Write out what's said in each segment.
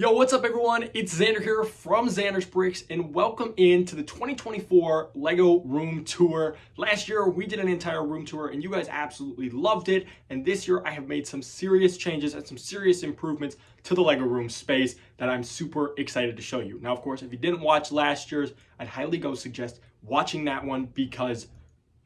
Yo, what's up everyone? It's Xander here from Xander's Bricks and welcome into the 2024 LEGO room tour. Last year we did an entire room tour and you guys absolutely loved it. And this year I have made some serious changes and some serious improvements to the LEGO room space that I'm super excited to show you. Now, of course, if you didn't watch last year's, I'd highly suggest watching that one because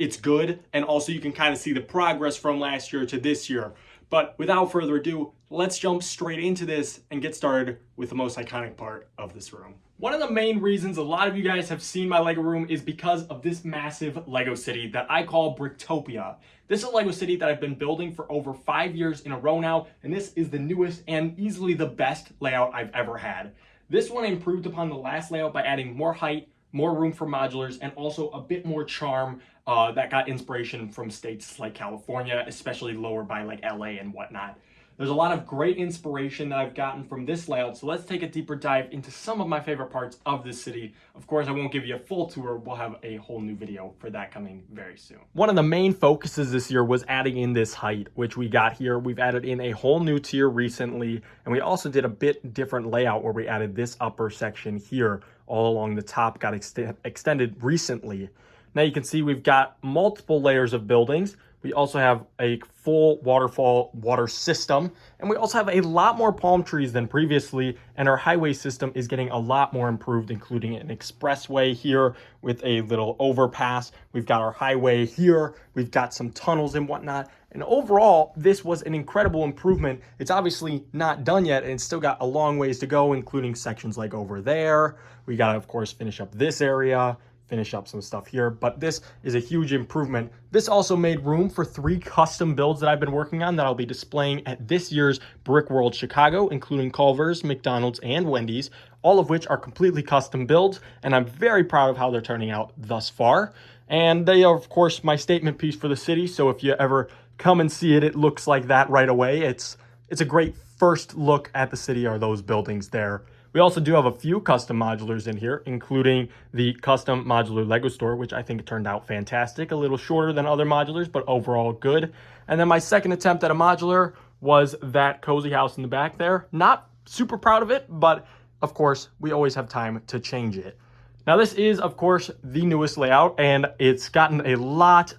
it's good. And also you can kind of see the progress from last year to this year. But without further ado, let's jump straight into this and get started with the most iconic part of this room. One of the main reasons a lot of you guys have seen my LEGO room is because of this massive LEGO city that I call Bricktopia. This is a LEGO city that I've been building for over 5 years in a row now, and this is the newest and easily the best layout I've ever had. This one improved upon the last layout by adding more height, more room for modulars, and also a bit more charm that got inspiration from states like California, especially lower by like LA and whatnot. There's a lot of great inspiration that I've gotten from this layout, so let's take a deeper dive into some of my favorite parts of this city. Of course, I won't give you a full tour. We'll have a whole new video for that coming very soon. One of the main focuses this year was adding in this height, which we got here. We've added in a whole new tier recently, and we also did a bit different layout where we added this upper section here all along the top, got extended recently. Now you can see we've got multiple layers of buildings. We also have a full waterfall water system, and we also have a lot more palm trees than previously, and our highway system is getting a lot more improved, including an expressway here with a little overpass. We've got our highway here, we've got some tunnels and whatnot, and overall, this was an incredible improvement. It's obviously not done yet, and it's still got a long ways to go, including sections like over there. We gotta, of course, finish up this area, finish up some stuff here, but this is a huge improvement. This also made room for 3 custom builds that I've been working on that I'll be displaying at this year's Brick World Chicago, including Culver's, McDonald's, and Wendy's, all of which are completely custom builds, and I'm very proud of how they're turning out thus far. And they are, of course, my statement piece for the city, so if you ever come and see it, it looks like that right away. It's a great first look at the city, are those buildings there. We also do have a few custom modulars in here, including the custom modular Lego store, which I think turned out fantastic. A little shorter than other modulars, but overall good. And then my second attempt at a modular was that cozy house in the back there. Not super proud of it, but of course, we always have time to change it. Now this is, of course, the newest layout, and it's gotten a lot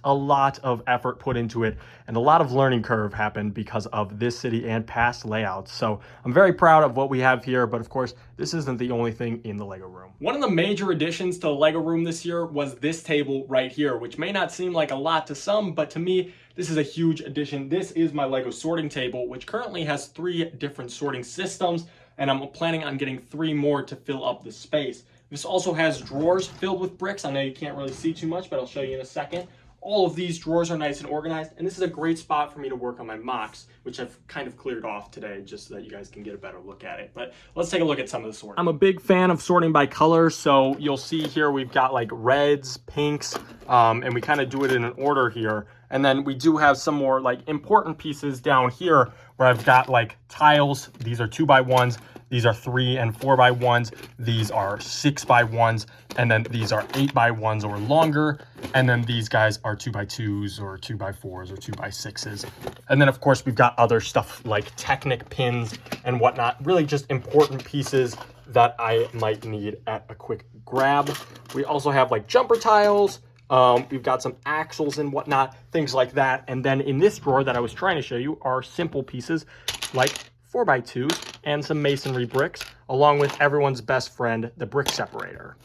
of effort put into it, and a lot of learning curve happened because of this city and past layouts. So I'm very proud of what we have here, but of course, this isn't the only thing in the LEGO room. One of the major additions to the LEGO room this year was this table right here, which may not seem like a lot to some, but to me, this is a huge addition. This is my LEGO sorting table, which currently has 3 different sorting systems, and I'm planning on getting 3 more to fill up the space. This also has drawers filled with bricks. I know you can't really see too much, but I'll show you in a second. All of these drawers are nice and organized, and this is a great spot for me to work on my mocks, which I've kind of cleared off today just so that you guys can get a better look at it. But let's take a look at some of the sorting. I'm a big fan of sorting by color, so you'll see here we've got like reds, pinks, and we kind of do it in an order here. And then we do have some more like important pieces down here where I've got like tiles. These are 2x1s. These are 3 and 4x1s. These are 6x1s. And then these are 8x1s or longer. And then these guys are 2x2s or 2x4s or 2x6s. And then of course we've got other stuff like Technic pins and whatnot. Really just important pieces that I might need at a quick grab. We also have like jumper tiles. We've got some axles and whatnot, things like that. And then in this drawer that I was trying to show you are simple pieces like 4x2s and some masonry bricks, along with everyone's best friend, the brick separator.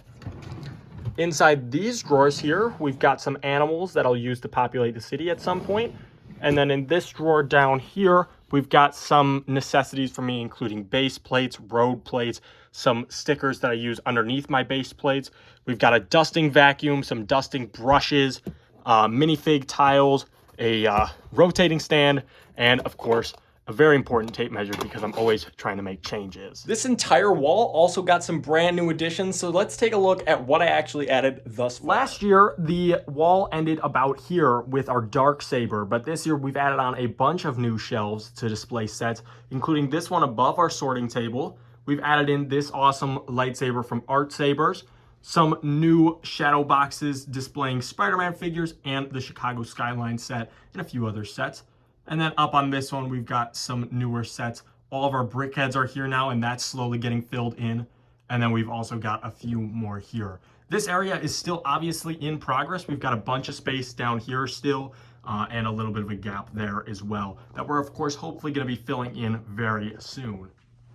Inside these drawers here, we've got some animals that I'll use to populate the city at some point. And then in this drawer down here, we've got some necessities for me, including base plates, road plates, some stickers that I use underneath my base plates. We've got a dusting vacuum, some dusting brushes, minifig tiles, a rotating stand, and of course, a very important tape measure because I'm always trying to make changes. This entire wall also got some brand new additions, so let's take a look at what I actually added thus far. Last year, the wall ended about here with our dark saber, but this year we've added on a bunch of new shelves to display sets, including this one above our sorting table. We've added in this awesome lightsaber from Art Sabers, some new shadow boxes displaying Spider-Man figures and the Chicago Skyline set, and a few other sets. And then up on this one, we've got some newer sets All of our brick heads are here now, and that's slowly getting filled in. And then we've also got a few more here. This area is still obviously in progress. We've got a bunch of space down here still, and a little bit of a gap there as well that we're, of course, hopefully going to be filling in very soon.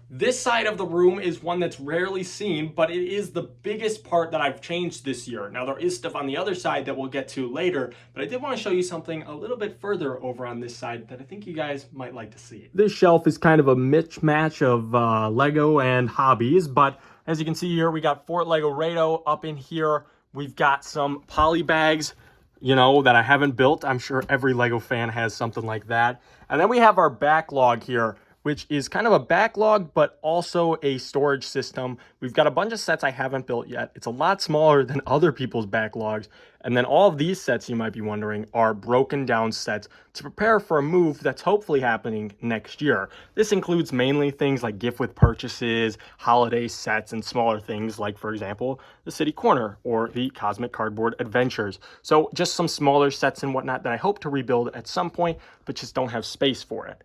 This side of the room is one that's rarely seen, but it is the biggest part that I've changed this year. Now, there is stuff on the other side that we'll get to later, but I did want to show you something a little bit further over on this side that I think you guys might like to see. This shelf is kind of a mismatch of Lego and hobbies, but as you can see here, we got Fort Lego Rado up in here. We've got some poly bags, you know, that I haven't built. I'm sure every Lego fan has something like that. And then we have our backlog here, which is kind of a backlog, but also a storage system. We've got a bunch of sets I haven't built yet. It's a lot smaller than other people's backlogs. And then all of these sets, you might be wondering, are broken down sets to prepare for a move that's hopefully happening next year. This includes mainly things like gift with purchases, holiday sets, and smaller things like, for example, the City Corner or the Cosmic Cardboard Adventures. So just some smaller sets and whatnot that I hope to rebuild at some point, but just don't have space for it.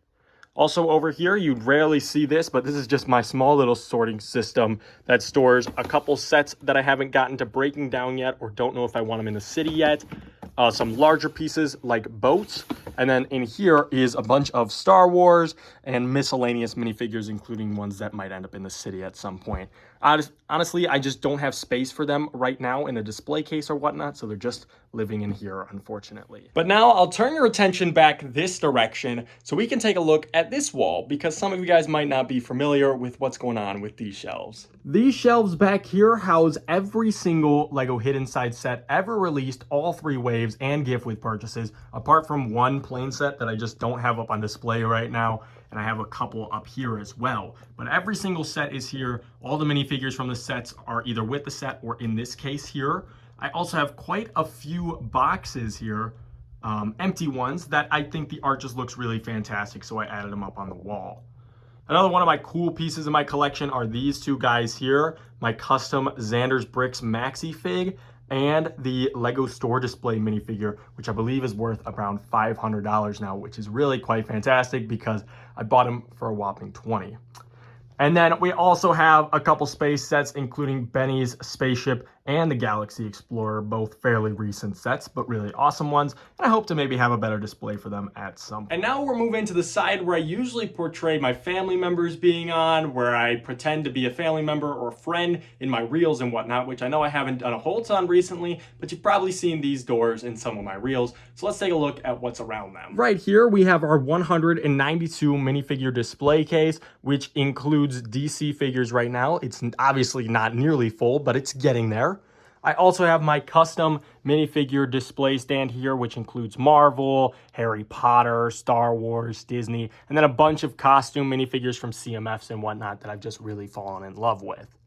Also over here, you'd rarely see this, but this is just my small little sorting system that stores a couple sets that I haven't gotten to breaking down yet or don't know if I want them in the city yet. Some larger pieces like boats. And then in here is a bunch of Star Wars and miscellaneous minifigures, including ones that might end up in the city at some point. Honestly, I just don't have space for them right now in a display case or whatnot, so they're just living in here, unfortunately. But now I'll turn your attention back this direction so we can take a look at this wall, because some of you guys might not be familiar with what's going on with these shelves. These shelves back here house every single Lego Hidden Side set ever released, all 3 waves and gift with purchases, apart from one plain set that I just don't have up on display right now. And I have a couple up here as well. But every single set is here. All the minifigures from the sets are either with the set or in this case here. I also have quite a few boxes here, empty ones, that I think the art just looks really fantastic, so I added them up on the wall. Another one of my cool pieces in my collection are these 2 guys here, my custom Xander's Bricks Maxi Fig, and the Lego Store Display minifigure, which I believe is worth around $500 now, which is really quite fantastic because I bought them for a whopping $20. And then we also have a couple space sets, including Benny's spaceship and the Galaxy Explorer, both fairly recent sets, but really awesome ones. And I hope to maybe have a better display for them at some point. And now we're moving to the side where I usually portray my family members being on, where I pretend to be a family member or a friend in my reels and whatnot, which I know I haven't done a whole ton recently, but you've probably seen these doors in some of my reels. So let's take a look at what's around them. Right here, we have our 192 minifigure display case, which includes DC figures right now. It's obviously not nearly full, but it's getting there. I also have my custom minifigure display stand here, which includes Marvel, Harry Potter, Star Wars, Disney, and then a bunch of costume minifigures from CMFs and whatnot that I've just really fallen in love with.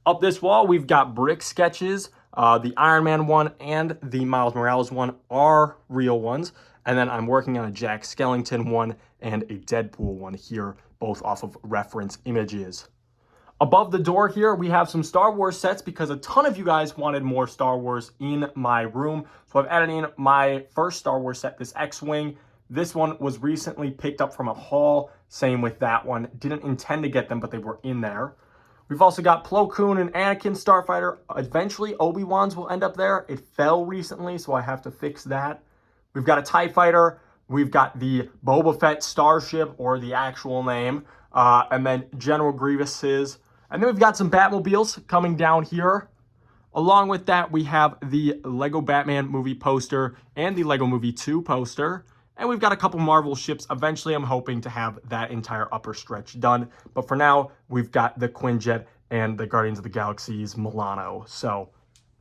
Up this wall, we've got brick sketches. The Iron Man one and the Miles Morales one are real ones. And then I'm working on a Jack Skellington one and a Deadpool one here, both off of reference images. Above the door here, we have some Star Wars sets because a ton of you guys wanted more Star Wars in my room. So I've added in my first Star Wars set, this X-Wing. This one was recently picked up from a haul. Same with that one. Didn't intend to get them, but they were in there. We've also got Plo Koon and Anakin Starfighter. Eventually, Obi-Wan's will end up there. It fell recently, so I have to fix that. We've got a TIE Fighter. We've got the Boba Fett Starship, or the actual name. And then General Grievous's. And then we've got some Batmobiles coming down here. Along with that, we have the Lego Batman movie poster and the Lego Movie 2 poster. And we've got a couple Marvel ships. Eventually, I'm hoping to have that entire upper stretch done. But for now, we've got the Quinjet and the Guardians of the Galaxy's Milano.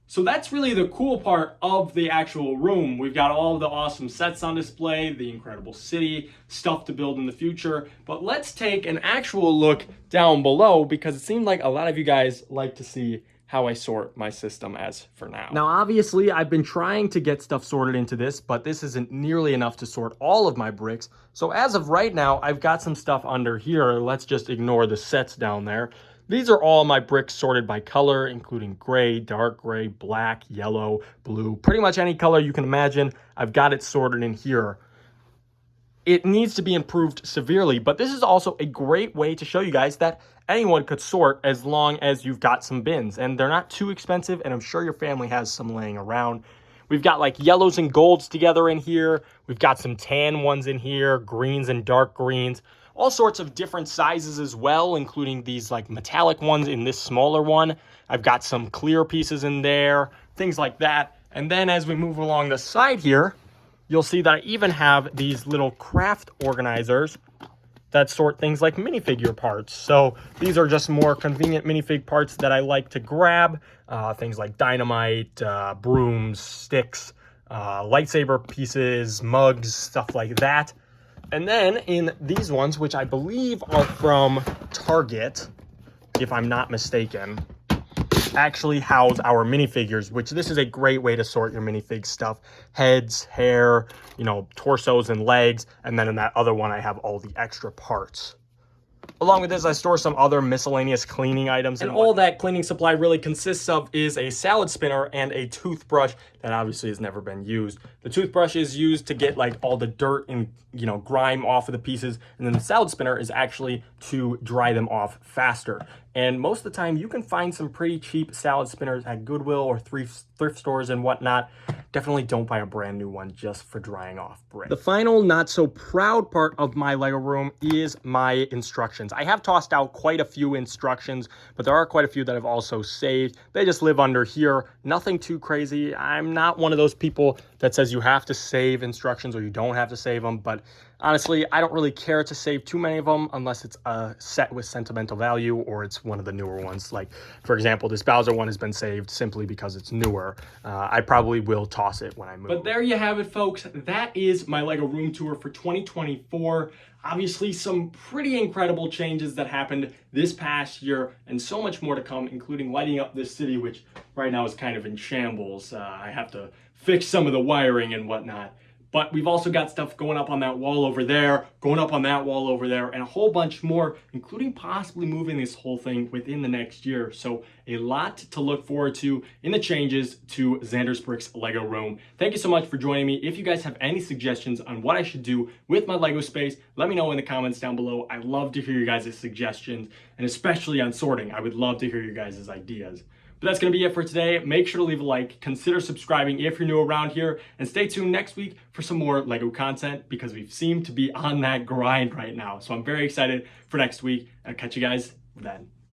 So that's really the cool part of the actual room. We've got all the awesome sets on display, the incredible city, stuff to build in the future. But let's take an actual look down below, because it seemed like a lot of you guys like to see how I sort my system as for now. Now, obviously, I've been trying to get stuff sorted into this, but this isn't nearly enough to sort all of my bricks. So as of right now, I've got some stuff under here. Let's just ignore the sets down there. These are all my bricks sorted by color, including gray, dark gray, black, yellow, blue, pretty much any color you can imagine. I've got it sorted in here. it needs to be improved severely, but this is also a great way to show you guys that anyone could sort as long as you've got some bins, and they're not too expensive, and I'm sure your family has some laying around. We've got like yellows and golds together in here. We've got some tan ones in here, greens and dark greens, all sorts of different sizes as well, including these like metallic ones in this smaller one. I've got some clear pieces in there, things like that. And then as we move along the side here, you'll see that I even have these little craft organizers that sort things like minifigure parts. So these are just more convenient minifig parts that I like to grab. Things like dynamite, brooms, sticks, lightsaber pieces, mugs, stuff like that. And then in these ones, which I believe are from Target, if I'm not mistaken, actually house our minifigures, which this is a great way to sort your minifig stuff. Heads, hair, you know, torsos and legs. And then in that other one, I have all the extra parts. Along with this, I store some other miscellaneous cleaning items. And all that cleaning supply really consists of is a salad spinner and a toothbrush that obviously has never been used. The toothbrush is used to get like all the dirt and, you know, grime off of the pieces. And then the salad spinner is actually to dry them off faster. And most of the time you can find some pretty cheap salad spinners at Goodwill or thrift stores and whatnot. Definitely don't buy a brand new one just for drying off bricks. The final not so proud part of my Lego room is my instructions. I have tossed out quite a few instructions, but there are quite a few that I've also saved. They just live under here. Nothing too crazy. I'm not one of those people that says you have to save instructions or you don't have to save them, but honestly, I don't really care to save too many of them unless it's a set with sentimental value or it's one of the newer ones. Like, for example, this Bowser one has been saved simply because it's newer. I probably will toss it when I move. But there you have it, folks. That is my Lego room tour for 2024. Obviously, some pretty incredible changes that happened this past year and so much more to come, including lighting up this city, which right now is kind of in shambles. I have to fix some of the wiring and whatnot. But we've also got stuff going up on that wall over there, going up on that wall over there, and a whole bunch more, including possibly moving this whole thing within the next year. So a lot to look forward to in the changes to Xander's Bricks Lego room. Thank you so much for joining me. If you guys have any suggestions on what I should do with my Lego space, let me know in the comments down below. I love to hear your guys' suggestions, and especially on sorting. I would love to hear your guys' ideas. But that's going to be it for today. Make sure to leave a like, consider subscribing if you're new around here, and stay tuned next week for some more Lego content because we seem to be on that grind right now. So I'm very excited for next week. I'll catch you guys then.